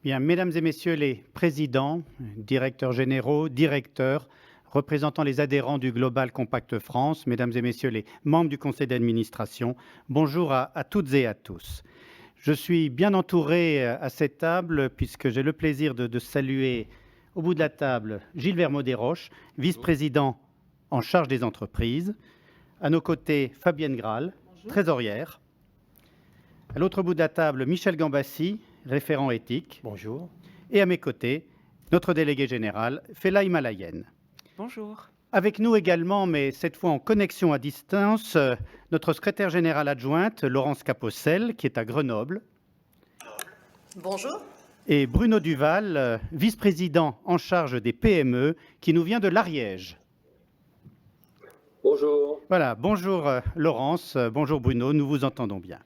Bien, mesdames et messieurs les présidents, directeurs généraux, directeurs, représentant les adhérents du Global Compact France, mesdames et messieurs les membres du conseil d'administration, bonjour à toutes et à tous. Je suis bien entouré à cette table puisque j'ai le plaisir de saluer au bout de la table Gilles Vermaux-Desroches, vice-président en charge des entreprises. À nos côtés, Fabienne Graal, Bonjour. trésorière. À l'autre bout de la table, Michel Gambassi, référent éthique. Bonjour. Et à mes côtés, notre délégué général, Fela Himalayen. Bonjour. Avec nous également, mais cette fois en connexion à distance, notre secrétaire générale adjointe, Laurence Capossel, qui est à Grenoble. Bonjour. Et Bruno Duval, vice-président en charge des PME, qui nous vient de l'Ariège. Bonjour. Voilà, bonjour Laurence, bonjour Bruno, nous vous entendons bien.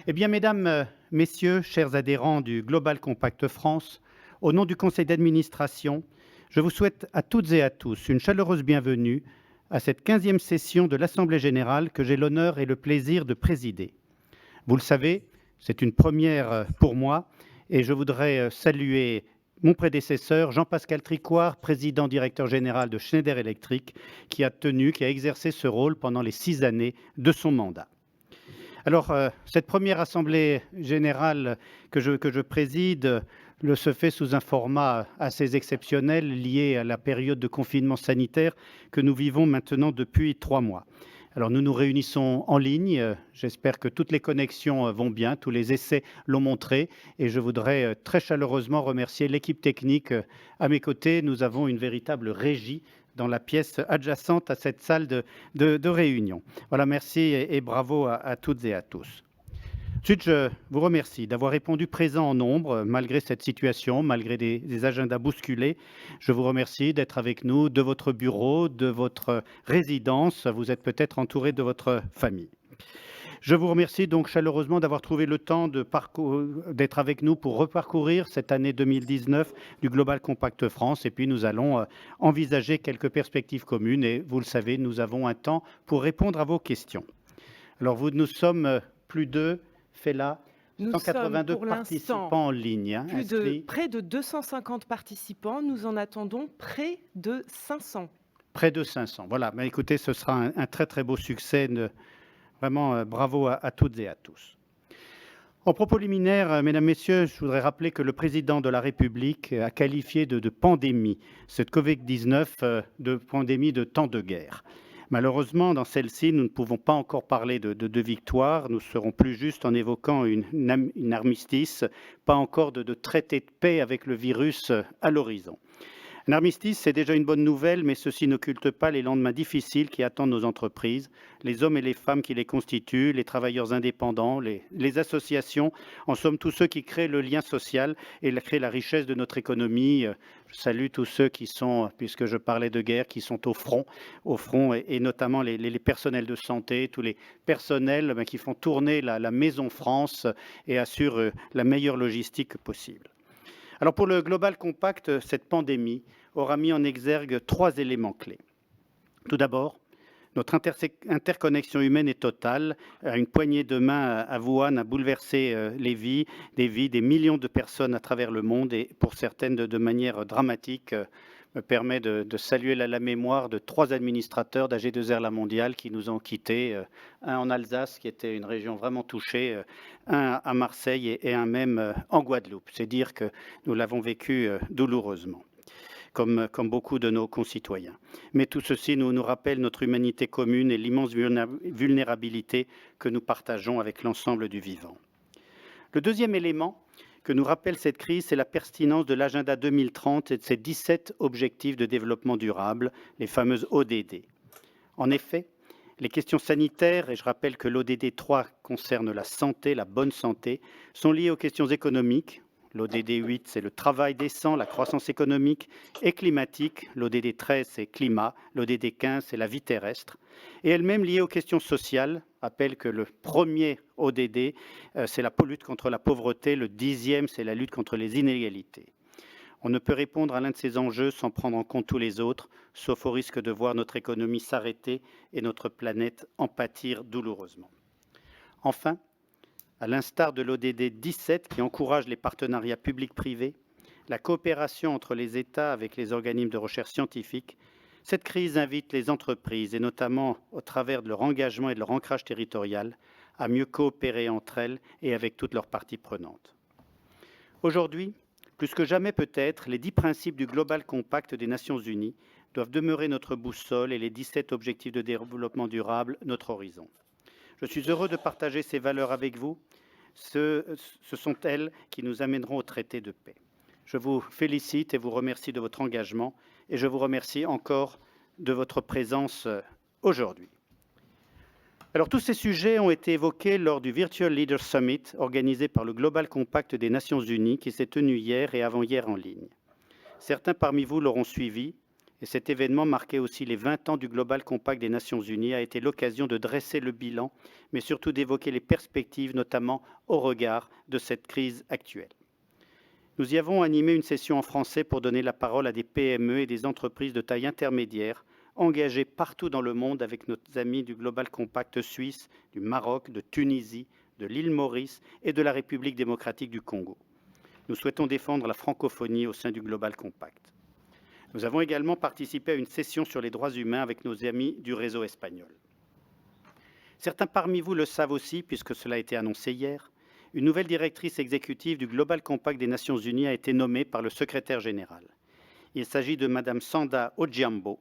Eh bien, mesdames, messieurs, chers adhérents du Global Compact France, au nom du conseil d'administration, je vous souhaite à toutes et à tous une chaleureuse bienvenue à cette 15e session de l'Assemblée générale que j'ai l'honneur et le plaisir de présider. Vous le savez, c'est une première pour moi et je voudrais saluer mon prédécesseur, Jean-Pascal Tricoire, président directeur général de Schneider Electric, qui a exercé ce rôle pendant les 6 années de son mandat. Alors, cette première assemblée générale que je préside se fait sous un format assez exceptionnel lié à la période de confinement sanitaire que nous vivons maintenant depuis 3 mois. Alors, nous nous réunissons en ligne. J'espère que toutes les connexions vont bien, tous les essais l'ont montré. Et je voudrais très chaleureusement remercier l'équipe technique à mes côtés. Nous avons une véritable régie dans la pièce adjacente à cette salle de réunion. Voilà, merci et bravo à toutes et à tous. Ensuite, je vous remercie d'avoir répondu présent en nombre, malgré cette situation, malgré des agendas bousculés. Je vous remercie d'être avec nous, de votre bureau, de votre résidence. Vous êtes peut-être entouré de votre famille. Je vous remercie donc chaleureusement d'avoir trouvé le temps d'être avec nous pour reparcourir cette année 2019 du Global Compact France. Et puis nous allons envisager quelques perspectives communes. Et vous le savez, nous avons un temps pour répondre à vos questions. Alors nous sommes plus de, Fela, 182 participants en ligne. Près de 250 participants. Nous en attendons près de 500. Près de 500. Voilà. Mais écoutez, ce sera un très très beau succès. Vraiment, bravo à toutes et à tous. En propos liminaire, mesdames, messieurs, je voudrais rappeler que le président de la République a qualifié de pandémie cette Covid-19 de pandémie de temps de guerre. Malheureusement, dans celle-ci, nous ne pouvons pas encore parler de victoire. Nous serons plus justes en évoquant une armistice, pas encore de traité de paix avec le virus à l'horizon. Un armistice, c'est déjà une bonne nouvelle, mais ceci n'occulte pas les lendemains difficiles qui attendent nos entreprises, les hommes et les femmes qui les constituent, les travailleurs indépendants, les associations, en somme tous ceux qui créent le lien social et créent la richesse de notre économie. Je salue tous ceux qui sont, puisque je parlais de guerre, qui sont au front et notamment les personnels de santé, tous les personnels qui font tourner la Maison France et assurent la meilleure logistique possible. Alors pour le Global Compact, cette pandémie aura mis en exergue 3 éléments clés. Tout d'abord, notre interconnexion humaine est totale. Une poignée de main à Wuhan a bouleversé des millions de personnes à travers le monde et pour certaines de manière dramatique. Me permet de saluer la mémoire de 3 administrateurs d'AG2R La Mondiale qui nous ont quittés, un en Alsace qui était une région vraiment touchée, un à Marseille et un même en Guadeloupe. C'est dire que nous l'avons vécu douloureusement, comme beaucoup de nos concitoyens. Mais tout ceci nous rappelle notre humanité commune et l'immense vulnérabilité que nous partageons avec l'ensemble du vivant. Le deuxième élément que nous rappelle cette crise, c'est la pertinence de l'agenda 2030 et de ses 17 objectifs de développement durable, les fameuses ODD. En effet, les questions sanitaires, et je rappelle que l'ODD 3 concerne la santé, la bonne santé, sont liées aux questions économiques. L'ODD 8, c'est le travail décent, la croissance économique et climatique. L'ODD 13, c'est climat. L'ODD 15, c'est la vie terrestre. Et elle-même liée aux questions sociales. Rappelle que le premier ODD, c'est la lutte contre la pauvreté. Le 10e, c'est la lutte contre les inégalités. On ne peut répondre à l'un de ces enjeux sans prendre en compte tous les autres, sauf au risque de voir notre économie s'arrêter et notre planète en pâtir douloureusement. Enfin, à l'instar de l'ODD 17 qui encourage les partenariats publics-privés, la coopération entre les États avec les organismes de recherche scientifique, cette crise invite les entreprises, et notamment au travers de leur engagement et de leur ancrage territorial, à mieux coopérer entre elles et avec toutes leurs parties prenantes. Aujourd'hui, plus que jamais peut-être, les 10 principes du Global Compact des Nations Unies doivent demeurer notre boussole et les 17 objectifs de développement durable notre horizon. Je suis heureux de partager ces valeurs avec vous. Ce sont elles qui nous amèneront au traité de paix. Je vous félicite et vous remercie de votre engagement et je vous remercie encore de votre présence aujourd'hui. Alors, tous ces sujets ont été évoqués lors du Virtual Leaders Summit organisé par le Global Compact des Nations Unies qui s'est tenu hier et avant-hier en ligne. Certains parmi vous l'auront suivi et cet événement marquait aussi les 20 ans du Global Compact des Nations Unies a été l'occasion de dresser le bilan, mais surtout d'évoquer les perspectives, notamment au regard de cette crise actuelle. Nous y avons animé une session en français pour donner la parole à des PME et des entreprises de taille intermédiaire engagés partout dans le monde avec nos amis du Global Compact suisse, du Maroc, de Tunisie, de l'île Maurice et de la République démocratique du Congo. Nous souhaitons défendre la francophonie au sein du Global Compact. Nous avons également participé à une session sur les droits humains avec nos amis du réseau espagnol. Certains parmi vous le savent aussi, puisque cela a été annoncé hier, une nouvelle directrice exécutive du Global Compact des Nations Unies a été nommée par le secrétaire général. Il s'agit de Madame Sanda Odhiambo.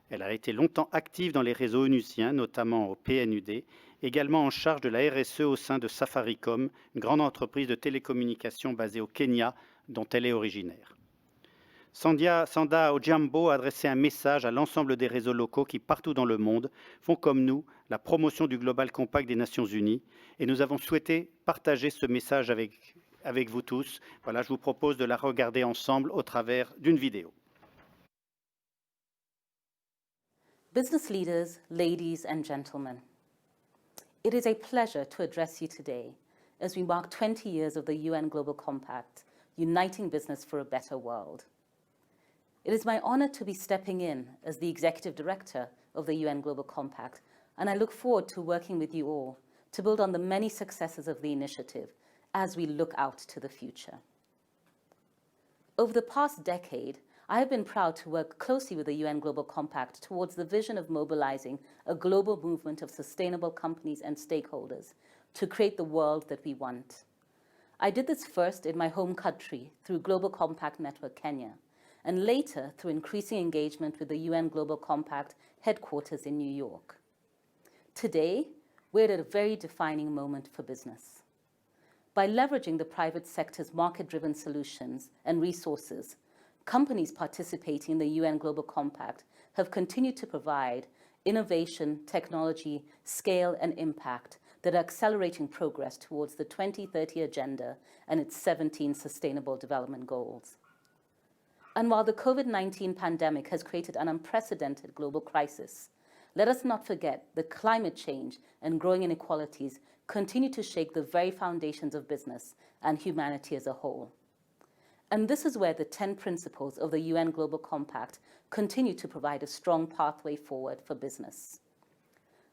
Elle a été longtemps active dans les réseaux onusiens, notamment au PNUD, également en charge de la RSE au sein de Safaricom, une grande entreprise de télécommunications basée au Kenya, dont elle est originaire. Sanda Odhiambo a adressé un message à l'ensemble des réseaux locaux qui, partout dans le monde, font comme nous la promotion du Global Compact des Nations Unies. Et nous avons souhaité partager ce message avec vous tous. Voilà, je vous propose de la regarder ensemble au travers d'une vidéo. Business leaders, ladies and gentlemen, it is a pleasure to address you today as we mark 20 years of the UN Global Compact, uniting business for a better world. It is my honor to be stepping in as the Executive Director of the UN Global Compact, and I look forward to working with you all to build on the many successes of the initiative as we look out to the future. Over the past decade, I have been proud to work closely with the UN Global Compact towards the vision of mobilizing a global movement of sustainable companies and stakeholders to create the world that we want. I did this first in my home country through Global Compact Network Kenya, and later through increasing engagement with the UN Global Compact headquarters in New York. Today, we're at a very defining moment for business. By leveraging the private sector's market-driven solutions and resources, companies participating in the UN Global Compact have continued to provide innovation, technology, scale, and impact that are accelerating progress towards the 2030 Agenda and its 17 Sustainable Development Goals. And while the COVID-19 pandemic has created an unprecedented global crisis, let us not forget that climate change and growing inequalities continue to shake the very foundations of business and humanity as a whole. And this is where the 10 principles of the UN Global Compact continue to provide a strong pathway forward for business.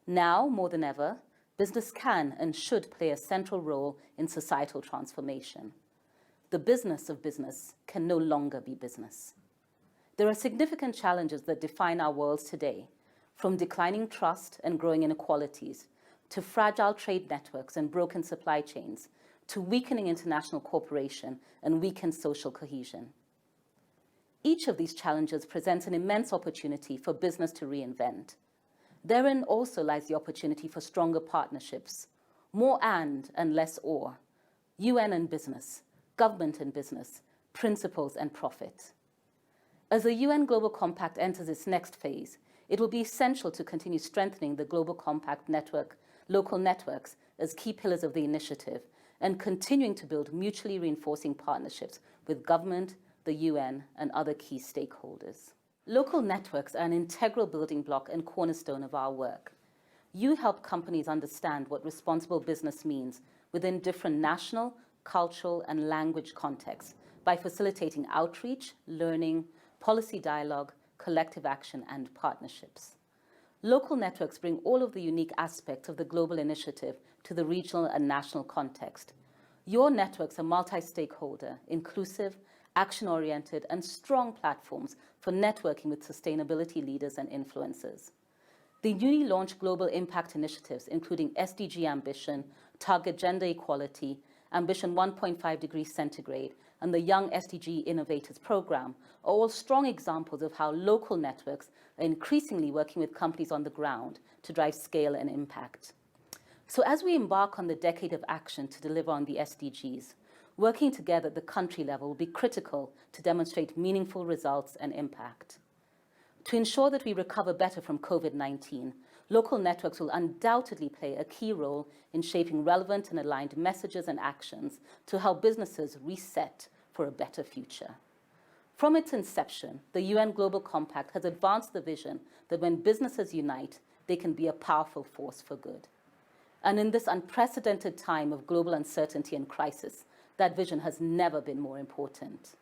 Now, more than ever, business can and should play a central role in societal transformation. The business of business can no longer be business. There are significant challenges that define our worlds today, from declining trust and growing inequalities, to fragile trade networks and broken supply chains, to weakening international cooperation and weakened social cohesion. Each of these challenges presents an immense opportunity for business to reinvent. Therein also lies the opportunity for stronger partnerships, more and less or, UN and business, government and business, principles and profit. As the UN Global Compact enters its next phase, it will be essential to continue strengthening the Global Compact network, local networks as key pillars of the initiative, and continuing to build mutually reinforcing partnerships with government, the UN, and other key stakeholders. Local networks are an integral building block and cornerstone of our work. You help companies understand what responsible business means within different national, cultural, and language contexts by facilitating outreach, learning, policy dialogue, collective action, and partnerships. Local networks bring all of the unique aspects of the global initiative to the regional and national context. Your networks are multi-stakeholder, inclusive, action-oriented, and strong platforms for networking with sustainability leaders and influencers. The newly launched global impact initiatives, including SDG Ambition, Target Gender Equality, Ambition 1.5 degrees centigrade, and the Young SDG Innovators Program, are all strong examples of how local networks are increasingly working with companies on the ground to drive scale and impact. So as we embark on the decade of action to deliver on the SDGs, working together at the country level will be critical to demonstrate meaningful results and impact. To ensure that we recover better from COVID-19, local networks will undoubtedly play a key role in shaping relevant and aligned messages and actions to help businesses reset for a better future. From its inception, the UN Global Compact has advanced the vision that when businesses unite, they can be a powerful force for good. And in this unprecedented time of global uncertainty and crisis, that vision has never been more important.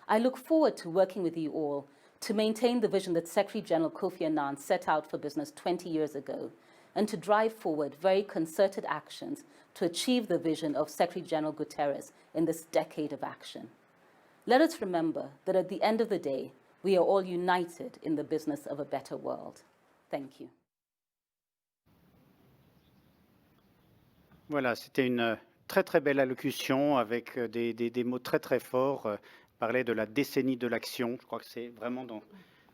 I look forward to working with you all to maintain the vision that Secretary General Kofi Annan set out for business 20 years ago, and to drive forward very concerted actions to achieve the vision of Secretary General Guterres in this decade of action. Let us remember that at the end of the day, we are all united in the business of a better world. Thank you. Voilà, c'était une très très belle allocution avec des mots très très forts. Parlait de la décennie de l'action. Je crois que c'est vraiment dans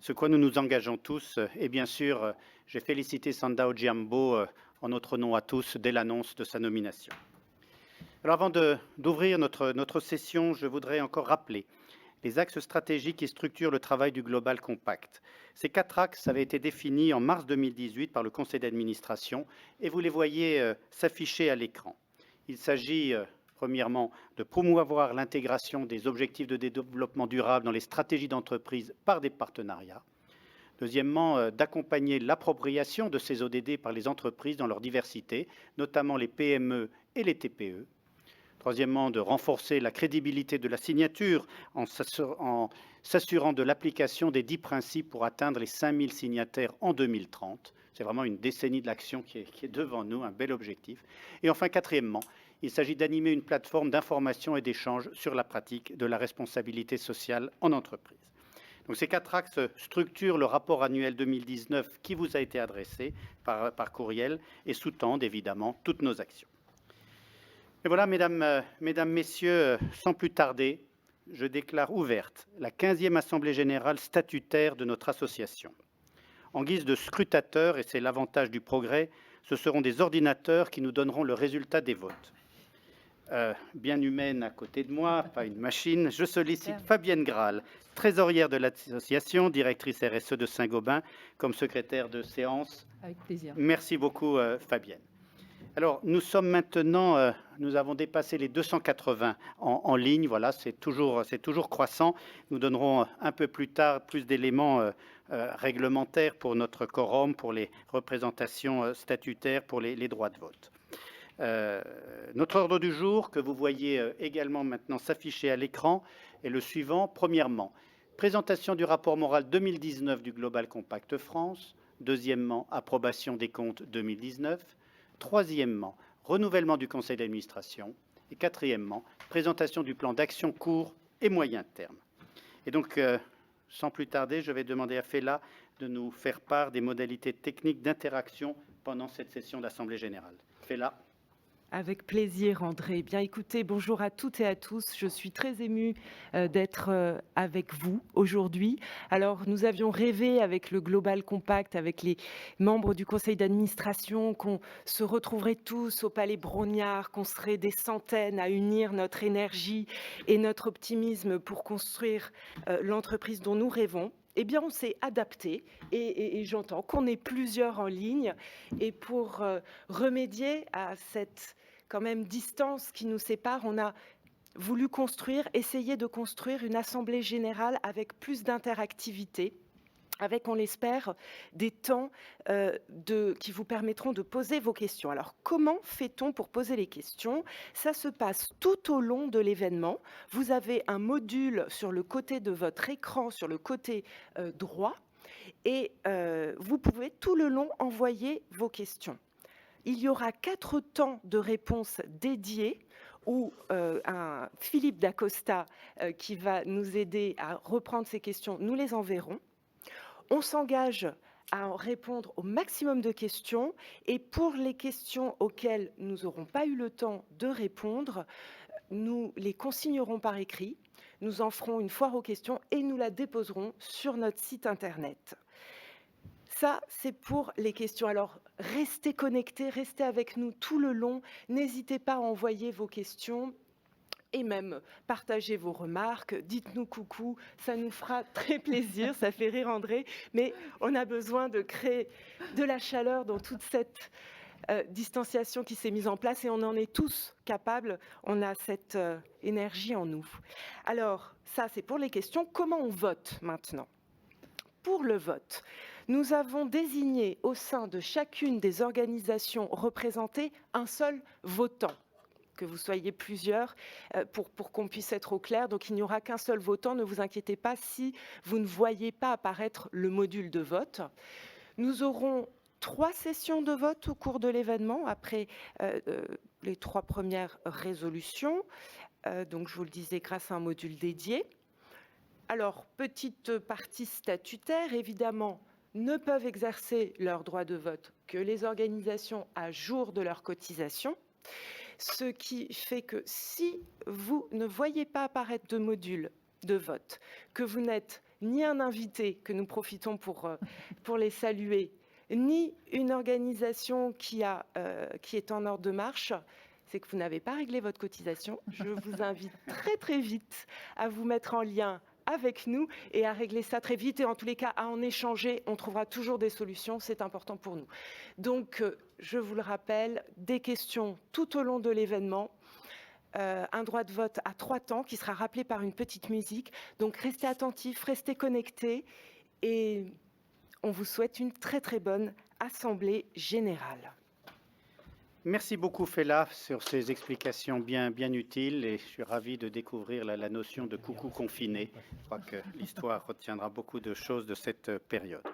ce quoi nous nous engageons tous. Et bien sûr, j'ai félicité Sanda Ojiambo en notre nom à tous dès l'annonce de sa nomination. Alors avant d'ouvrir notre session, je voudrais encore rappeler les axes stratégiques qui structurent le travail du Global Compact. Ces 4 axes avaient été définis en mars 2018 par le Conseil d'administration et vous les voyez s'afficher à l'écran. Il s'agit premièrement de promouvoir l'intégration des objectifs de développement durable dans les stratégies d'entreprise par des partenariats. Deuxièmement, d'accompagner l'appropriation de ces ODD par les entreprises dans leur diversité, notamment les PME et les TPE. Troisièmement, de renforcer la crédibilité de la signature en s'assurant de l'application des 10 principes pour atteindre les 5000 signataires en 2030. C'est vraiment une décennie de l'action qui est devant nous, un bel objectif. Et enfin, quatrièmement, il s'agit d'animer une plateforme d'information et d'échange sur la pratique de la responsabilité sociale en entreprise. Donc ces 4 axes structurent le rapport annuel 2019 qui vous a été adressé par courriel et sous-tendent évidemment toutes nos actions. Et voilà, mesdames, messieurs, sans plus tarder, je déclare ouverte la 15e Assemblée générale statutaire de notre association. En guise de scrutateurs, et c'est l'avantage du progrès, ce seront des ordinateurs qui nous donneront le résultat des votes. Bien humaine à côté de moi, pas une machine, je sollicite Fabienne Graal, trésorière de l'association, directrice RSE de Saint-Gobain, comme secrétaire de séance. Avec plaisir. Merci beaucoup, Fabienne. Alors, nous sommes maintenant, nous avons dépassé les 280 en ligne. Voilà, c'est toujours croissant. Nous donnerons un peu plus tard plus d'éléments réglementaires pour notre quorum, pour les représentations statutaires, pour les droits de vote. Notre ordre du jour, que vous voyez également maintenant s'afficher à l'écran, est le suivant. Premièrement, présentation du rapport moral 2019 du Global Compact France. Deuxièmement, approbation des comptes 2019. Troisièmement, renouvellement du conseil d'administration. Et quatrièmement, présentation du plan d'action court et moyen terme. Et donc, sans plus tarder, je vais demander à Fela de nous faire part des modalités techniques d'interaction pendant cette session d'Assemblée générale. Fela. Avec plaisir, André. Bien écoutez, bonjour à toutes et à tous. Je suis très émue d'être avec vous aujourd'hui. Alors, nous avions rêvé avec le Global Compact, avec les membres du conseil d'administration, qu'on se retrouverait tous au Palais Brongniart, qu'on serait des centaines à unir notre énergie et notre optimisme pour construire l'entreprise dont nous rêvons. Eh bien, on s'est adapté et j'entends qu'on est plusieurs en ligne. Et pour remédier à cette quand même distance qui nous sépare, on a voulu essayer de construire une assemblée générale avec plus d'interactivité, avec, on l'espère, des temps qui vous permettront de poser vos questions. Alors, comment fait-on pour poser les questions? Ça se passe tout au long de l'événement. Vous avez un module sur le côté de votre écran, sur le côté droit. Et vous pouvez tout le long envoyer vos questions. Il y aura 4 temps de réponse dédiés où un Philippe Dacosta qui va nous aider à reprendre ces questions, nous les enverrons. On s'engage à en répondre au maximum de questions et pour les questions auxquelles nous n'aurons pas eu le temps de répondre, nous les consignerons par écrit, nous en ferons une foire aux questions et nous la déposerons sur notre site internet. Ça, c'est pour les questions. Alors, restez connectés, restez avec nous tout le long. N'hésitez pas à envoyer vos questions et même partagez vos remarques. Dites-nous coucou, ça nous fera très plaisir. Ça fait rire André, mais on a besoin de créer de la chaleur dans toute cette distanciation qui s'est mise en place et on en est tous capables. On a cette énergie en nous. Alors, ça, c'est pour les questions. Comment on vote maintenant ? Pour le vote, nous avons désigné au sein de chacune des organisations représentées un seul votant, que vous soyez plusieurs pour qu'on puisse être au clair. Donc il n'y aura qu'un seul votant, ne vous inquiétez pas si vous ne voyez pas apparaître le module de vote. Nous aurons 3 sessions de vote au cours de l'événement, après les 3 premières résolutions. Donc je vous le disais, grâce à un module dédié. Alors, petite partie statutaire, évidemment, ne peuvent exercer leur droit de vote que les organisations à jour de leur cotisation, ce qui fait que si vous ne voyez pas apparaître de module de vote, que vous n'êtes ni un invité, que nous profitons pour les saluer, ni une organisation qui est en ordre de marche, c'est que vous n'avez pas réglé votre cotisation. Je vous invite très très vite à vous mettre en lien avec nous et à régler ça très vite et en tous les cas à en échanger. On trouvera toujours des solutions, c'est important pour nous. Donc, je vous le rappelle, des questions tout au long de l'événement. Un droit de vote à 3 temps qui sera rappelé par une petite musique. Donc, restez attentifs, restez connectés et on vous souhaite une très très bonne assemblée générale. Merci beaucoup, Fela, sur ces explications bien utiles et je suis ravi de découvrir la notion de coucou confiné. Je crois que l'histoire retiendra beaucoup de choses de cette période.